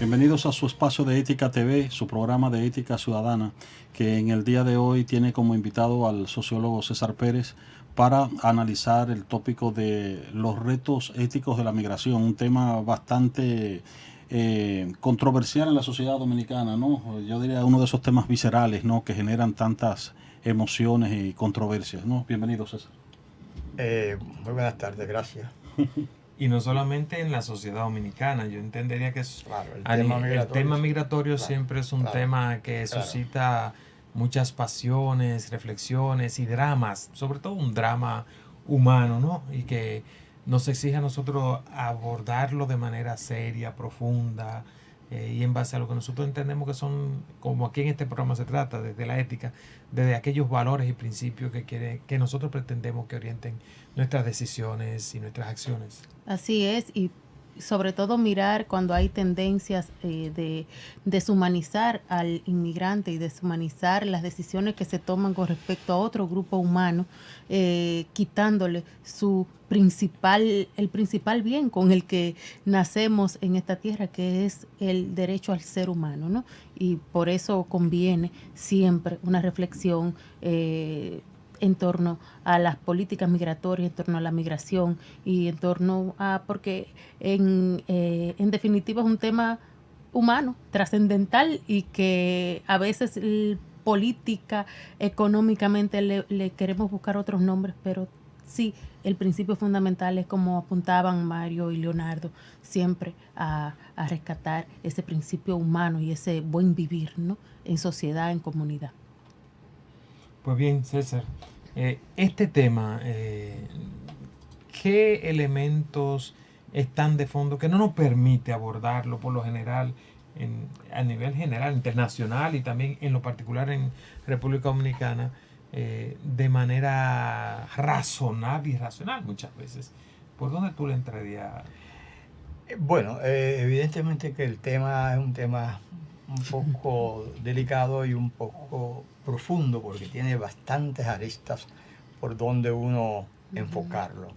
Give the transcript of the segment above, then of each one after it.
Bienvenidos a su espacio de Ética TV, su programa de Ética Ciudadana, que en el día de hoy tiene como invitado al sociólogo César Pérez para analizar el tópico de los retos éticos de la migración, un tema bastante controversial en la sociedad dominicana, ¿no? Yo diría uno de esos temas viscerales, ¿no?, que generan tantas emociones y controversias, ¿no? Bienvenido, César. Muy buenas tardes, gracias. Y no solamente en la sociedad dominicana, yo entendería que Claro, el tema migratorio claro, siempre es un claro, tema que suscita muchas pasiones, reflexiones y dramas, sobre todo un drama humano, ¿no? Y que nos exige a nosotros abordarlo de manera seria, profunda, y en base a lo que nosotros entendemos que son, como aquí en este programa se trata, desde la ética, desde aquellos valores y principios que nosotros pretendemos que orienten nuestras decisiones y nuestras acciones. Así es, y sobre todo mirar cuando hay tendencias de deshumanizar al inmigrante y deshumanizar las decisiones que se toman con respecto a otro grupo humano, quitándole el principal bien con el que nacemos en esta tierra, que es el derecho al ser humano, ¿no? Y por eso conviene siempre una reflexión en torno a las políticas migratorias, en torno a la migración y en torno a, porque en definitiva es un tema humano, trascendental, y que a veces política, económicamente le queremos buscar otros nombres, pero sí, el principio fundamental es, como apuntaban Mario y Leonardo, siempre a rescatar ese principio humano y ese buen vivir, ¿no?, en sociedad, en comunidad. Pues bien, César, este tema, ¿qué elementos están de fondo que no nos permite abordarlo por lo general, a nivel general, internacional y también en lo particular en República Dominicana, de manera razonable y racional muchas veces? ¿Por dónde tú le entrarías? Bueno, evidentemente que el tema es un tema un poco delicado y un poco profundo, porque tiene bastantes aristas por donde uno enfocarlo.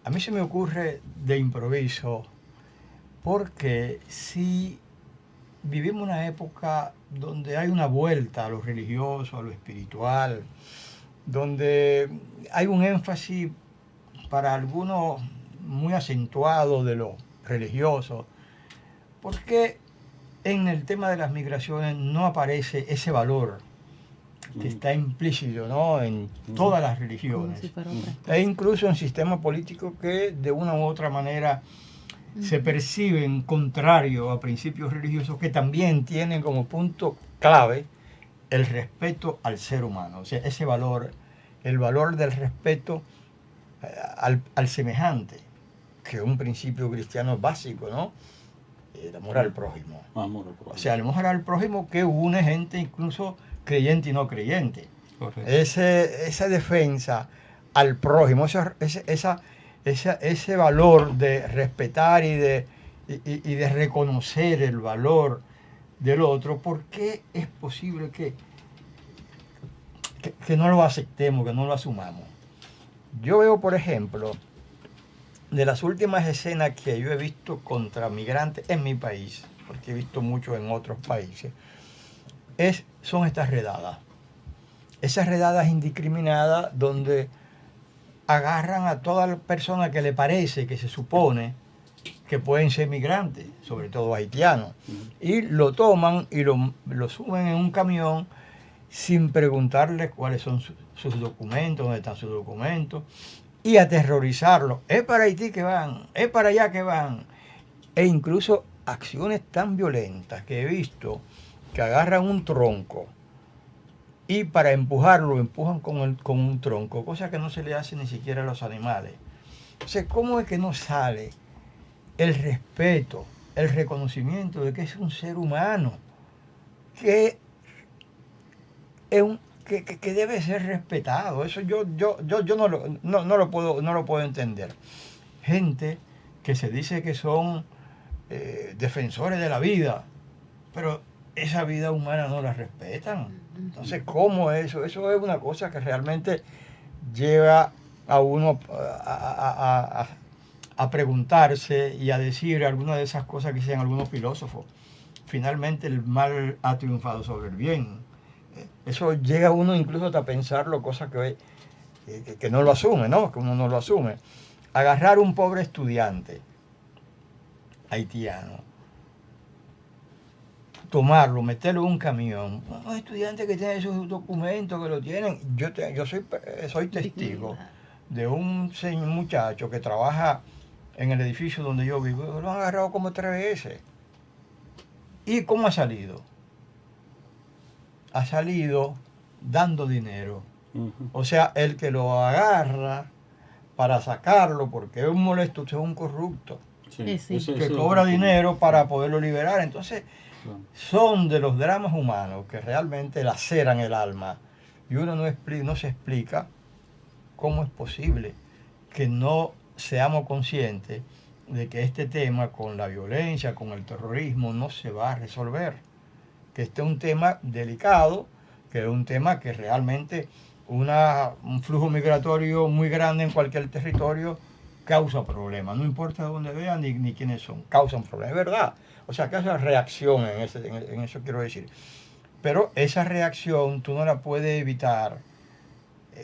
A mí se me ocurre de improviso, porque si vivimos una época donde hay una vuelta a lo religioso, a lo espiritual, donde hay un énfasis para algunos muy acentuado de lo religioso, porque en el tema de las migraciones no aparece ese valor que está implícito, ¿no?, en todas las religiones, e incluso en sistemas políticos que de una u otra manera se perciben contrarios a principios religiosos, que también tienen como punto clave el respeto al ser humano. O sea, ese valor, el valor del respeto al semejante, que es un principio cristiano básico, ¿no? El amor al prójimo. O sea, el amor al prójimo que une gente incluso creyente y no creyente. Esa defensa al prójimo, ese valor de respetar y de reconocer el valor del otro, ¿por qué es posible que no lo aceptemos, que no lo asumamos? Yo veo, por ejemplo, de las últimas escenas que yo he visto contra migrantes en mi país, porque he visto mucho en otros países, son estas redadas. Esas redadas indiscriminadas donde agarran a toda la persona que le parece, que se supone que pueden ser migrantes, sobre todo haitianos, y lo toman y lo suben en un camión sin preguntarles cuáles son sus documentos, dónde están sus documentos, y aterrorizarlos. Es para Haití que van, es para allá que van. E incluso acciones tan violentas que he visto, que agarran un tronco y para empujarlo, lo empujan con un tronco, cosa que no se le hace ni siquiera a los animales. Entonces, ¿cómo es que no sale el respeto, el reconocimiento de que es un ser humano, que debe ser respetado? Eso yo no lo puedo entender. Gente que se dice que son defensores de la vida, pero esa vida humana no la respetan. Entonces, ¿cómo eso? Eso es una cosa que realmente lleva a uno a a preguntarse y a decir algunas de esas cosas que dicen algunos filósofos. Finalmente el mal ha triunfado sobre el bien. Eso llega a uno incluso hasta pensarlo, cosas que no lo asume, ¿no? Que uno no lo asume. Agarrar un pobre estudiante haitiano, tomarlo, meterlo en un camión, un estudiante que tiene esos documentos, que lo tienen, yo soy testigo de un muchacho que trabaja en el edificio donde yo vivo, lo han agarrado como 3 veces. ¿Y cómo ha salido? Ha salido dando dinero. O sea, el que lo agarra para sacarlo, porque es un molesto, es un corrupto, que cobra dinero para poderlo liberar. Entonces, son de los dramas humanos que realmente laceran el alma. Y uno no se explica cómo es posible que no seamos conscientes de que este tema con la violencia, con el terrorismo, no se va a resolver. Que este es un tema delicado, que es un tema que realmente un flujo migratorio muy grande en cualquier territorio causa problemas. No importa dónde vean ni quiénes son, causan problemas. Es verdad. O sea, que esa reacción en eso quiero decir. Pero esa reacción tú no la puedes evitar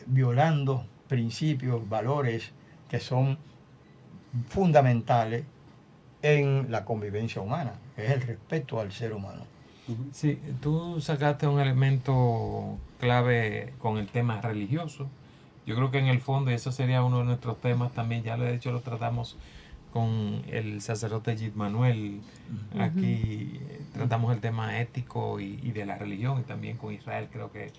violando principios, valores que son fundamentales en la convivencia humana, que es el respeto al ser humano. Sí, tú sacaste un elemento clave con el tema religioso. Yo creo que en el fondo eso sería uno de nuestros temas también. Ya de hecho lo tratamos con el sacerdote Git Manuel. Aquí tratamos el tema ético y de la religión, y también con Israel creo que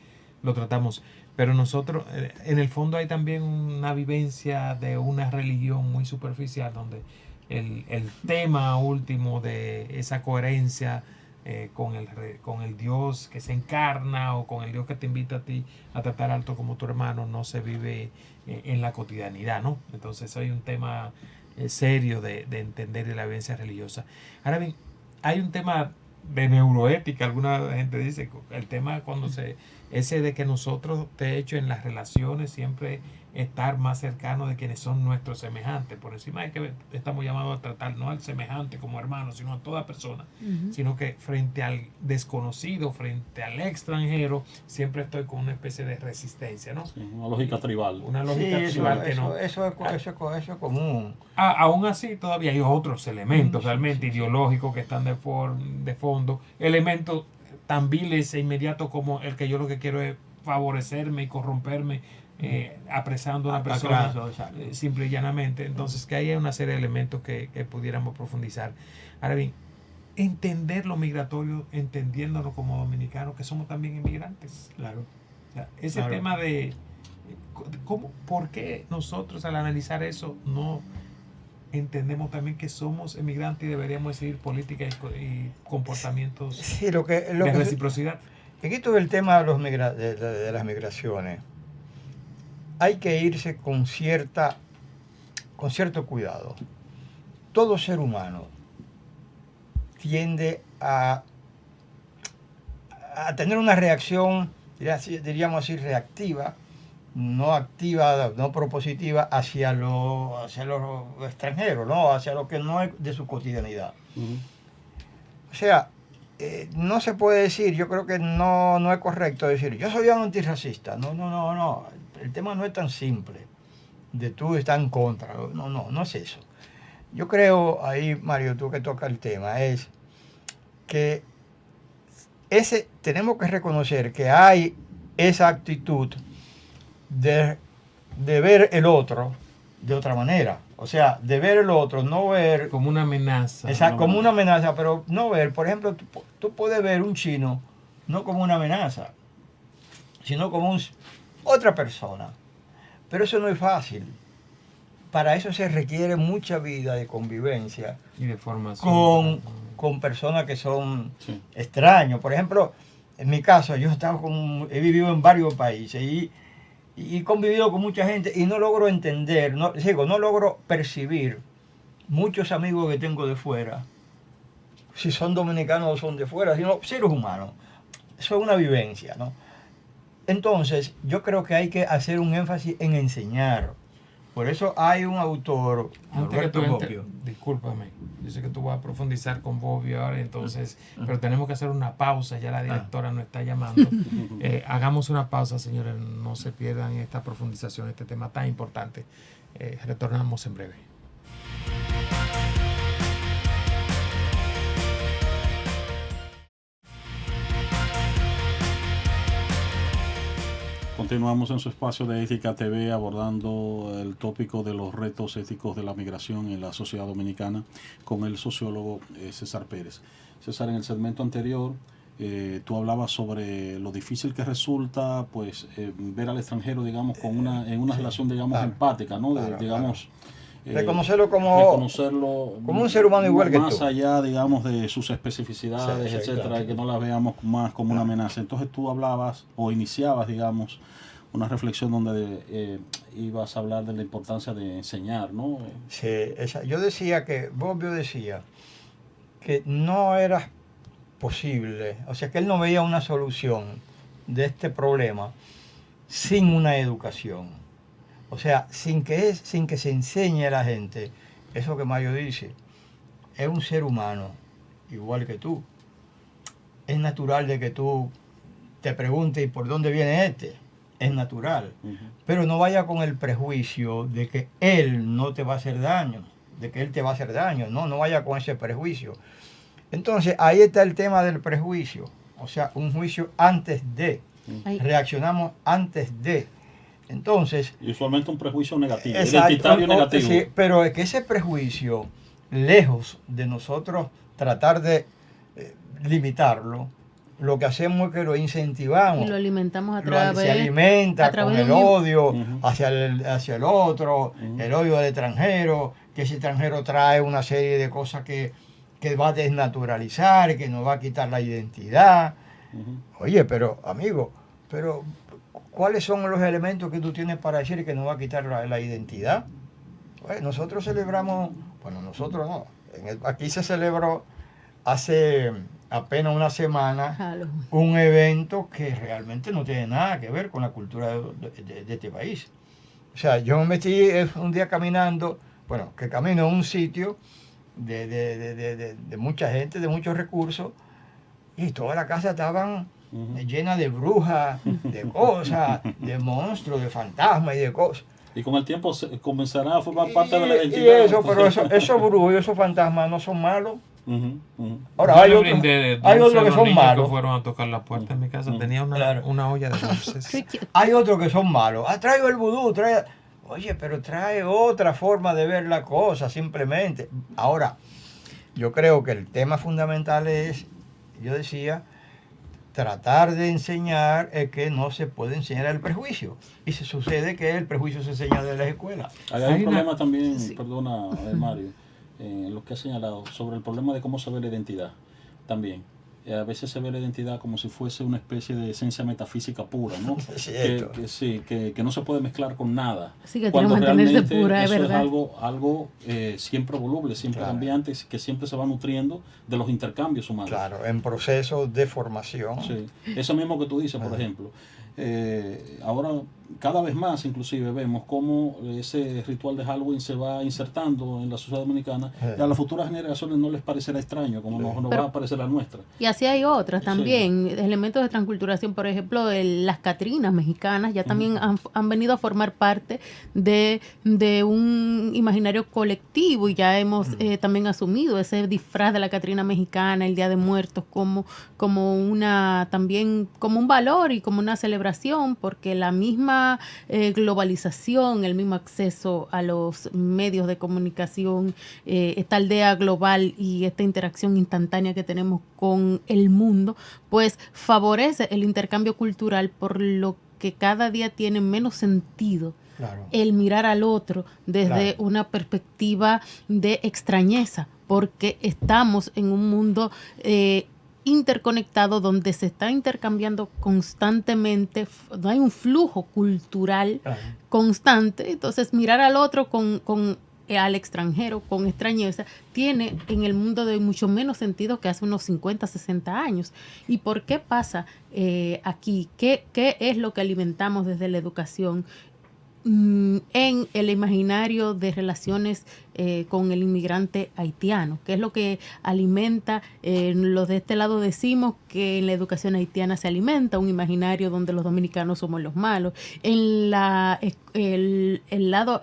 lo tratamos. Pero nosotros, en el fondo hay también una vivencia de una religión muy superficial, donde el tema último de esa coherencia con el Dios que se encarna, o con el Dios que te invita a ti a tratar alto como tu hermano, no se vive en la cotidianidad, ¿no? Entonces hay un tema serio de entender de la vivencia religiosa. Ahora bien, hay un tema de neuroética, alguna gente dice, el tema ese de que nosotros, de hecho, en las relaciones siempre estar más cercanos de quienes son nuestros semejantes. Por encima de que estamos llamados a tratar no al semejante como hermano, sino a toda persona, sino que frente al desconocido, frente al extranjero, siempre estoy con una especie de resistencia, ¿no? Sí, una lógica tribal. Una lógica tribal que no. Eso es común. Aún así, todavía hay otros elementos realmente ideológicos que están de fondo, elementos tan viles e inmediatos como el que yo lo que quiero es favorecerme y corromperme, apresando a una persona simple y llanamente. Entonces, que hay una serie de elementos que pudiéramos profundizar. Ahora bien, entender lo migratorio, entendiéndolo como dominicanos, que somos también inmigrantes. Claro. O sea, ese tema de ¿por qué nosotros al analizar eso no entendemos también que somos emigrantes y deberíamos seguir políticas y comportamientos de reciprocidad? En esto del tema de las migraciones, hay que irse con cierto cuidado. Todo ser humano tiende a tener una reacción, diríamos así, reactiva, no activa, no propositiva, hacia lo extranjero, ¿no? Hacia lo que no es de su cotidianidad. O sea, no se puede decir, yo creo que no es correcto decir, yo soy antirracista. No. El tema no es tan simple, de tú estar en contra. No es eso. Yo creo, ahí, Mario, tú que tocas el tema, es que tenemos que reconocer que hay esa actitud de ver el otro de otra manera. O sea, de ver el otro, no ver... Como una amenaza. Exacto, como una amenaza, pero no ver, por ejemplo, tú puedes ver un chino no como una amenaza, sino como otra persona. Pero eso no es fácil. Para eso se requiere mucha vida de convivencia y de formación con personas que son extraños. Por ejemplo, en mi caso, he vivido en varios países y he convivido con mucha gente y no logro entender, no logro percibir muchos amigos que tengo de fuera, si son dominicanos o son de fuera, sino seres humanos. Eso es una vivencia, ¿no? Entonces, yo creo que hay que hacer un énfasis en enseñar Por eso hay un autor, Antes que Alberto tú entres, Bobbio. discúlpame, yo sé que tú vas a profundizar con Bobbio ahora, entonces, pero tenemos que hacer una pausa, ya la directora nos está llamando. Hagamos una pausa, señores, no se pierdan esta profundización, este tema tan importante. Retornamos en breve. Continuamos en su espacio de Ética TV abordando el tópico de los retos éticos de la migración en la sociedad dominicana con el sociólogo César Pérez. César, en el segmento anterior tú hablabas sobre lo difícil que resulta pues ver al extranjero, digamos, con en una relación, digamos, empática, ¿no? Digamos, reconocerlo como un ser humano igual que tú. Más allá, digamos, de sus especificidades, etcétera, que no las veamos más como una amenaza. Entonces tú hablabas o iniciabas, digamos, una reflexión donde ibas a hablar de la importancia de enseñar, ¿no? Sí, yo decía que, Bobbio decía que no era posible, o sea, que él no veía una solución de este problema sin una educación. O sea, sin que se enseñe a la gente, eso que Mario dice, es un ser humano, igual que tú. Es natural de que tú te preguntes, ¿y por dónde viene este? Es natural. Pero no vaya con el prejuicio de que él no te va a hacer daño, de que él te va a hacer daño. No vaya con ese prejuicio. Entonces, ahí está el tema del prejuicio. O sea, un juicio antes de. Reaccionamos antes de. Entonces, y usualmente un prejuicio negativo, exacto, identitario negativo. Sí, pero es que ese prejuicio, lejos de nosotros tratar de limitarlo, lo que hacemos es que lo incentivamos. Y lo alimentamos a través se alimenta con el odio hacia el otro, el odio del extranjero, que ese extranjero trae una serie de cosas que va a desnaturalizar, que nos va a quitar la identidad. Oye, pero amigo, ¿cuáles son los elementos que tú tienes para decir que nos va a quitar la identidad? Pues nosotros celebramos, bueno, nosotros no, aquí se celebró hace apenas una semana un evento que realmente no tiene nada que ver con la cultura de este país. O sea, yo me metí un día caminando, bueno, que camino en un sitio de mucha gente, de muchos recursos, y todas las casas estaban llena de brujas, de cosas, de monstruos, de fantasmas y de cosas. Y con el tiempo comenzará a formar parte de la identidad. Y eso, pero esos brujos y esos fantasmas no son malos. Ahora hay otros que son malos. Que fueron a tocar la puerta en mi casa, tenía una olla de dulces. Hay otros que son malos. Traigo el vudú, oye, pero trae otra forma de ver la cosa, simplemente. Ahora, yo creo que el tema fundamental es, yo decía, tratar de enseñar es que no se puede enseñar el prejuicio. Y se sucede que el prejuicio se enseña de las escuelas. Hay un problema también, perdona, Mario, lo que ha señalado, sobre el problema de cómo se ve la identidad también. A veces se ve la identidad como si fuese una especie de esencia metafísica pura, ¿no? Que no se puede mezclar con nada. Sí, que cuando realmente pura, eso es algo siempre voluble, siempre cambiante, que siempre se va nutriendo de los intercambios humanos. Claro, en proceso de formación. Sí, eso mismo que tú dices, por ejemplo. Ahora, cada vez más, inclusive, vemos cómo ese ritual de Halloween se va insertando en la sociedad dominicana y a las futuras generaciones no les parecerá extraño, como nos va a parecer a nuestra. Y así hay otras también, elementos de transculturación, por ejemplo, las catrinas mexicanas ya también han venido a formar parte de un imaginario colectivo y ya hemos también asumido ese disfraz de la catrina mexicana, el Día de Muertos, como también como un valor y como una celebración, porque la misma globalización, el mismo acceso a los medios de comunicación, esta aldea global y esta interacción instantánea que tenemos con el mundo, pues favorece el intercambio cultural, por lo que cada día tiene menos sentido el mirar al otro desde una perspectiva de extrañeza, porque estamos en un mundo interconectado donde se está intercambiando constantemente, no hay un flujo cultural constante. Entonces mirar al otro al extranjero con extrañeza tiene en el mundo de hoy mucho menos sentido que hace unos 50, 60 años. ¿Y por qué pasa aquí? ¿Qué es lo que alimentamos desde la educación? en el imaginario de relaciones con el inmigrante haitiano, que es lo que alimenta, los de este lado decimos que en la educación haitiana se alimenta un imaginario donde los dominicanos somos los malos. El lado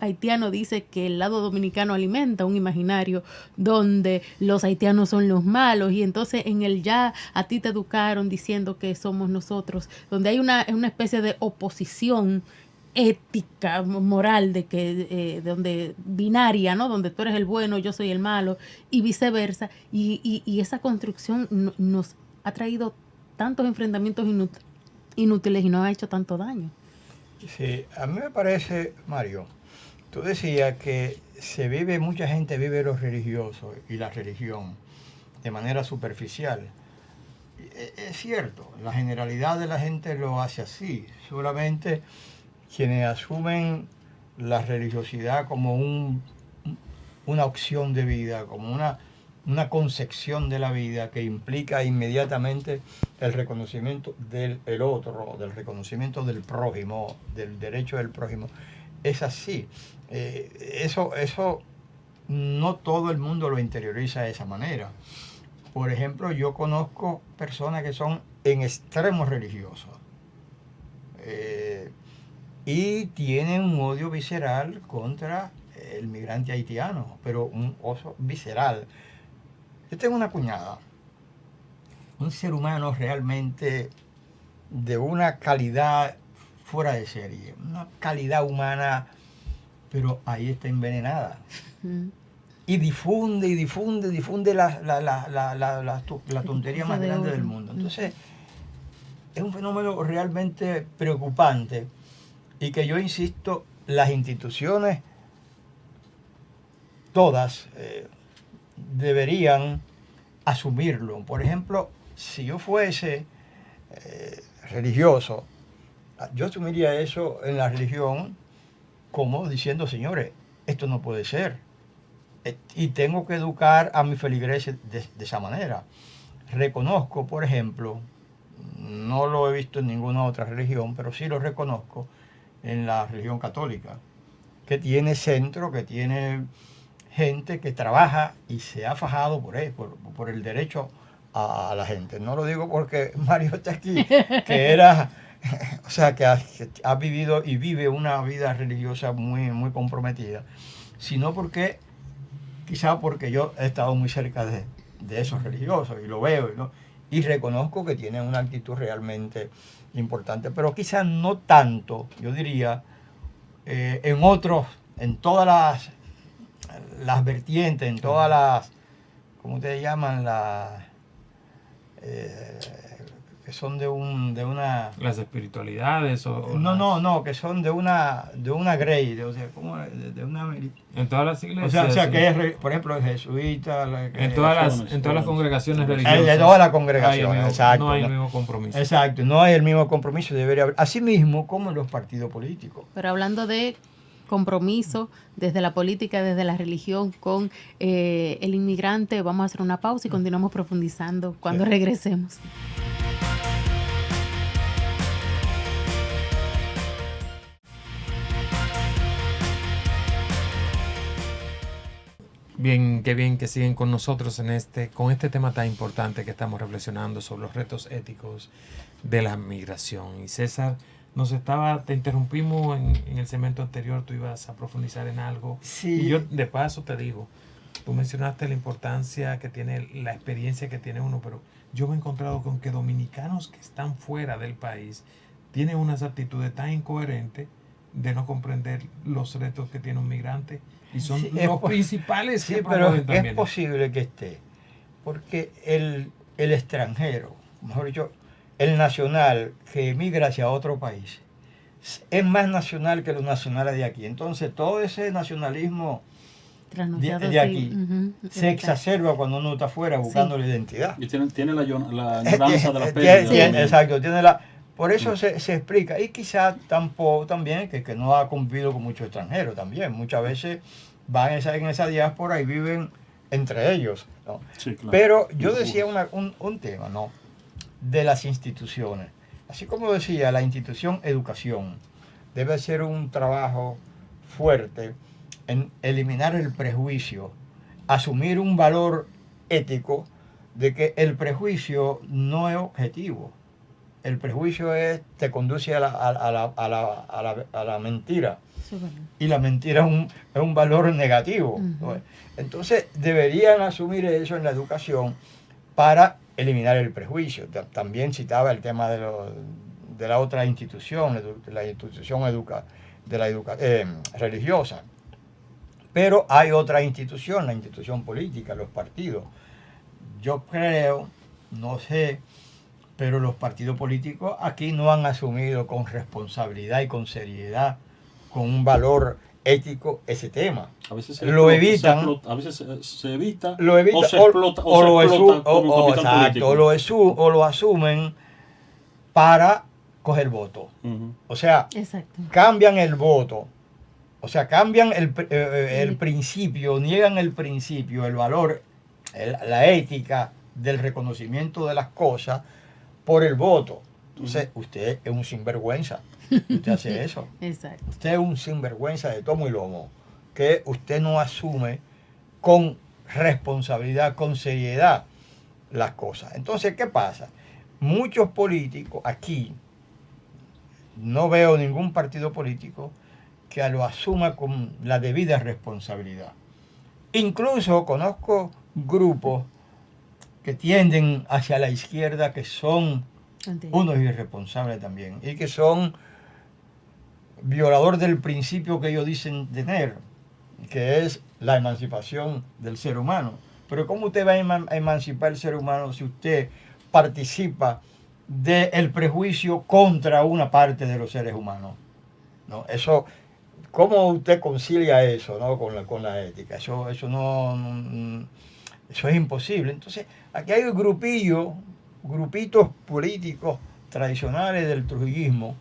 haitiano dice que el lado dominicano alimenta un imaginario donde los haitianos son los malos, y entonces en el ya a ti te educaron diciendo que somos nosotros, donde hay una especie de oposición ética, moral, de que donde binaria, ¿no? Donde tú eres el bueno, yo soy el malo, y viceversa, y esa construcción nos ha traído tantos enfrentamientos inútiles y nos ha hecho tanto daño. Sí, a mí me parece, Mario, tú decías que mucha gente vive lo religioso y la religión de manera superficial. Es cierto, la generalidad de la gente lo hace así, solamente quienes asumen la religiosidad como una opción de vida, como una concepción de la vida que implica inmediatamente el reconocimiento del otro, del reconocimiento del prójimo, del derecho del prójimo. Es así. Eso no todo el mundo lo interioriza de esa manera. Por ejemplo, yo conozco personas que son en extremo religiosos. Y tienen un odio visceral contra el migrante haitiano, pero un odio visceral. Yo tengo una cuñada, un ser humano realmente de una calidad fuera de serie, una calidad humana, pero ahí está envenenada. Y difunde la tontería más grande del mundo. Entonces, es un fenómeno realmente preocupante. Y que yo insisto, las instituciones, todas, deberían asumirlo. Por ejemplo, si yo fuese religioso, yo asumiría eso en la religión como diciendo, señores, esto no puede ser. Y tengo que educar a mis feligreses de esa manera. Reconozco, por ejemplo, no lo he visto en ninguna otra religión, pero sí lo reconozco en la religión católica, que tiene centro, que tiene gente que trabaja y se ha fajado por el derecho a la gente. No lo digo porque Mario está aquí, que o sea, que ha vivido y vive una vida religiosa muy, muy comprometida, sino quizá porque yo he estado muy cerca de esos religiosos y lo veo, ¿no? Y reconozco que tienen una actitud realmente importante, pero quizás no tanto, yo diría, en todas las vertientes, en todas las, ¿cómo ustedes llaman? Que son de una... Las espiritualidades No, que son de una grade, o sea, como de una... En todas las iglesias. O sea que es, por ejemplo, el jesuita... En todas las congregaciones religiosas. De todas las congregaciones, exacto. No hay el mismo compromiso. Exacto, no hay el mismo compromiso, debería haber. Así mismo como en los partidos políticos. Pero hablando de compromiso desde la política, desde la religión con el inmigrante, vamos a hacer una pausa y continuamos profundizando cuando regresemos. Bien, qué bien que siguen con nosotros con este tema tan importante que estamos reflexionando sobre los retos éticos de la migración. Y César, te interrumpimos en el segmento anterior, tú ibas a profundizar en algo. Sí. Y yo de paso te digo, tú mencionaste la importancia que tiene, la experiencia que tiene uno, pero yo me he encontrado con que dominicanos que están fuera del país tienen unas actitudes tan incoherentes de no comprender los retos que tiene un migrante. Y son los principales. Sí, pero es posible que esté, porque el extranjero, mejor dicho, el nacional que emigra hacia otro país, es más nacional que los nacionales de aquí. Entonces, todo ese nacionalismo de aquí se exacerba cuando uno está afuera buscando la identidad. Y tiene la añoranza de la pérdida. Exacto, por eso se explica. Y quizás también que no ha convivido con muchos extranjeros también. Muchas veces van en esa diáspora y viven entre ellos, ¿no? Sí, claro. Pero yo decía un tema, ¿no?, de las instituciones. Así como decía, la institución educación, debe ser un trabajo fuerte en eliminar el prejuicio, asumir un valor ético de que el prejuicio no es objetivo. El prejuicio te conduce a la mentira. Sí, bueno. Y la mentira es un valor negativo. Ujú. Entonces deberían asumir eso en la educación para eliminar el prejuicio. También citaba el tema de la otra institución, la institución religiosa. Pero hay otra institución, la institución política, los partidos. Yo creo, no sé, pero los partidos políticos aquí no han asumido con responsabilidad y con seriedad, con un valor ético ese tema. A veces lo evitan, a veces se evita, lo evita, o se explota, como capital político. O lo asumen para coger voto. Uh-huh. O sea, Exacto. cambian el voto. O sea, cambian el principio, niegan el principio, el valor, la ética del reconocimiento de las cosas por el voto. Entonces, usted es un sinvergüenza. Usted hace eso. Exacto. Usted es un sinvergüenza de tomo y lomo, que usted no asume con responsabilidad, con seriedad las cosas. Entonces, ¿qué pasa? Muchos políticos aquí, no veo ningún partido político que lo asuma con la debida responsabilidad. Incluso conozco grupos que tienden hacia la izquierda, que son unos irresponsables también, y que son violador del principio que ellos dicen tener, que es la emancipación del ser humano. Pero ¿cómo usted va a emancipar el ser humano si usted participa del prejuicio contra una parte de los seres humanos? ¿No? Eso, ¿cómo usted concilia eso, ¿no? con la ética? Eso es imposible. Entonces, aquí hay un grupitos políticos tradicionales del trujillismo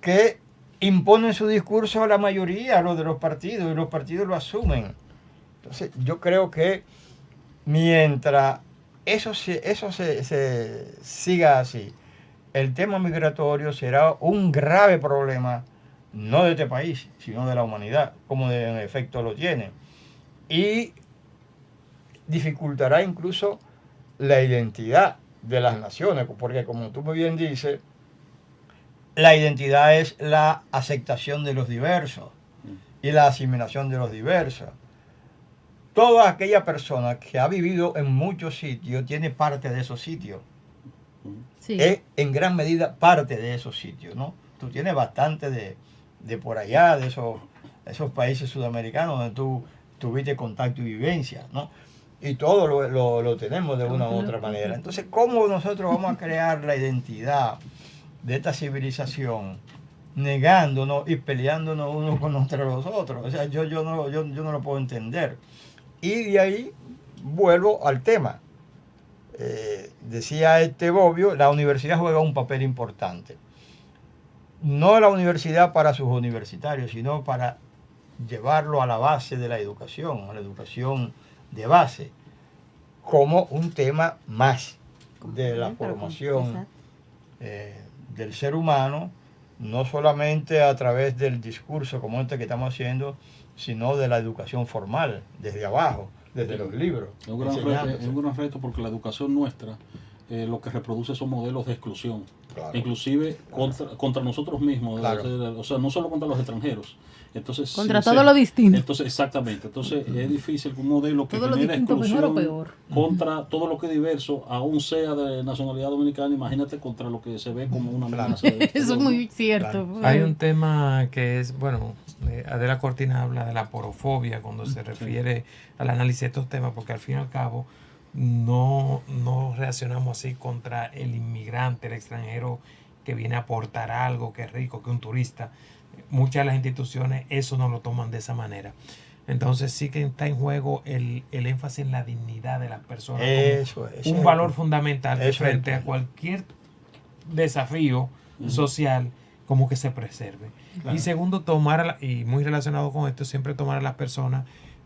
que imponen su discurso a la mayoría, a los de los partidos, y los partidos lo asumen. Entonces, yo creo que mientras eso se siga así, el tema migratorio será un grave problema, no de este país, sino de la humanidad, como en efecto lo tiene. Y dificultará incluso la identidad de las naciones, porque como tú muy bien dices, la identidad es la aceptación de los diversos y la asimilación de los diversos. Toda aquella persona que ha vivido en muchos sitios tiene parte de esos sitios. Sí. Es en gran medida parte de esos sitios, ¿no? Tú tienes bastante de por allá, de esos países sudamericanos donde tú tuviste contacto y vivencia, ¿no? Y todo lo tenemos de una u otra manera. Entonces, ¿cómo nosotros vamos a crear la identidad de esta civilización negándonos y peleándonos unos contra los otros? O sea, yo no lo puedo entender. Y de ahí vuelvo al tema. Decía Bobbio, la universidad juega un papel importante. No la universidad para sus universitarios, sino para llevarlo a la base de la educación, a la educación de base, como un tema más de la formación del ser humano, no solamente a través del discurso como este que estamos haciendo, sino de la educación formal, desde abajo, desde los libros. Es un gran reto porque la educación nuestra lo que reproduce son modelos de exclusión, claro. Inclusive contra nosotros mismos, claro. O sea, no solo contra los extranjeros. Entonces, contra todo lo distinto. Entonces, exactamente. Entonces, es difícil que un modelo que todo genera distinto, exclusión mejor o peor. Contra todo lo que es diverso, aún sea de nacionalidad dominicana, imagínate contra lo que se ve como una amenaza. Eso es muy cierto. Claro. Hay un tema que es, bueno, Adela Cortina habla de la porofobia cuando se refiere al análisis de estos temas, porque al fin y al cabo no reaccionamos así contra el inmigrante, el extranjero que viene a aportar algo, que es rico, que un turista. Muchas de las instituciones eso no lo toman de esa manera. Entonces sí que está en juego el énfasis en la dignidad de las personas. Eso, un valor fundamental que frente a cualquier desafío social como que se preserve. Claro. Y segundo, y muy relacionado con esto, siempre tomar a las personas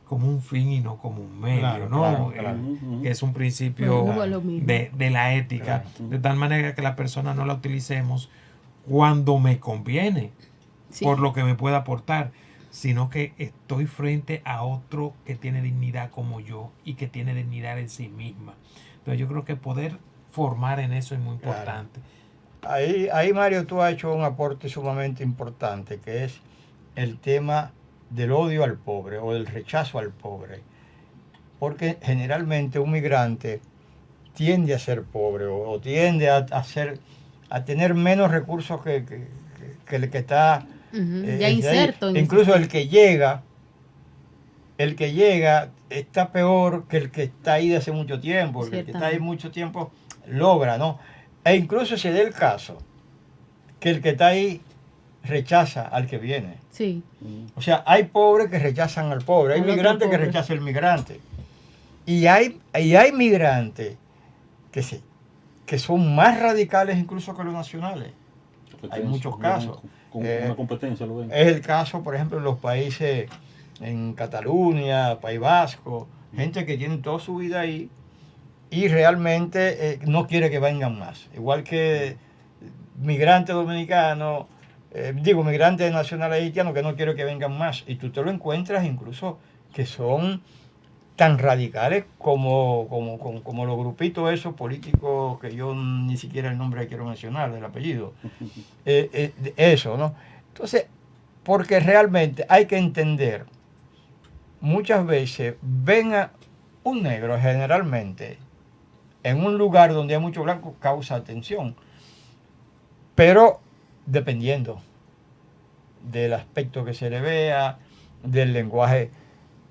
como un fin y no como un medio, claro, ¿no? Claro. Que es un principio de la ética, de tal manera que la persona no la utilicemos cuando me conviene, Sí. por lo que me pueda aportar, sino que estoy frente a otro que tiene dignidad como yo y que tiene dignidad en sí misma. Entonces yo creo que poder formar en eso es muy Claro. importante. Ahí, Mario, tú has hecho un aporte sumamente importante, que es el tema del odio al pobre o del rechazo al pobre. Porque generalmente un migrante tiende a ser pobre o tiende a tener menos recursos que el que está Ya inserto en el incluso sistema. el que llega está peor que el que está ahí de hace mucho tiempo, porque el que está ahí Ciertamente. mucho tiempo logra, ¿no? E incluso se da el caso que el que está ahí rechaza al que viene. Sí, O sea, hay pobres que rechazan al pobre, hay Al otro migrantes que pobre. rechazan al migrante. Y hay migrantes que son más radicales incluso que los nacionales. Hay muchos casos. Con una competencia, lo ven. Es el caso, por ejemplo, en los países, en Cataluña, País Vasco, gente que tiene toda su vida ahí y realmente no quiere que vengan más. Igual que migrantes dominicanos, migrantes nacionales haitianos que no quiere que vengan más. Y tú te lo encuentras incluso que son tan radicales como los grupitos esos políticos que yo ni siquiera el nombre quiero mencionar, del apellido. Eso, ¿no? Entonces, porque realmente hay que entender, muchas veces ven a un negro generalmente en un lugar donde hay mucho blanco, causa atención, pero dependiendo del aspecto que se le vea, del lenguaje,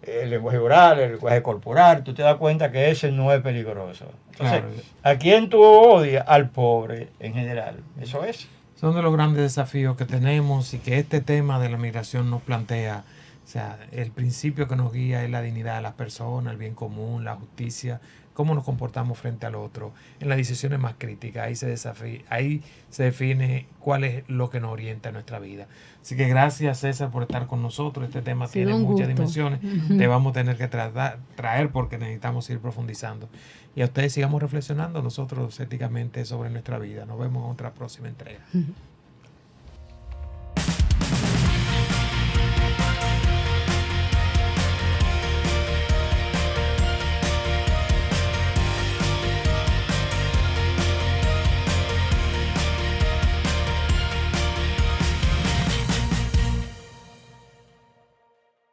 el lenguaje oral, el lenguaje corporal, tú te das cuenta que ese no es peligroso. Entonces, Claro. ¿a quién tú odias? Al pobre en general. Eso es. Son de los grandes desafíos que tenemos y que este tema de la migración nos plantea. O sea, el principio que nos guía es la dignidad de las personas, el bien común, la justicia, cómo nos comportamos frente al otro. En las decisiones más críticas, ahí se define cuál es lo que nos orienta en nuestra vida. Así que gracias, César, por estar con nosotros. Este tema sido tiene un muchas gusto. dimensiones. Te vamos a tener que traer porque necesitamos ir profundizando. Y a ustedes sigamos reflexionando nosotros éticamente sobre nuestra vida. Nos vemos en otra próxima entrega.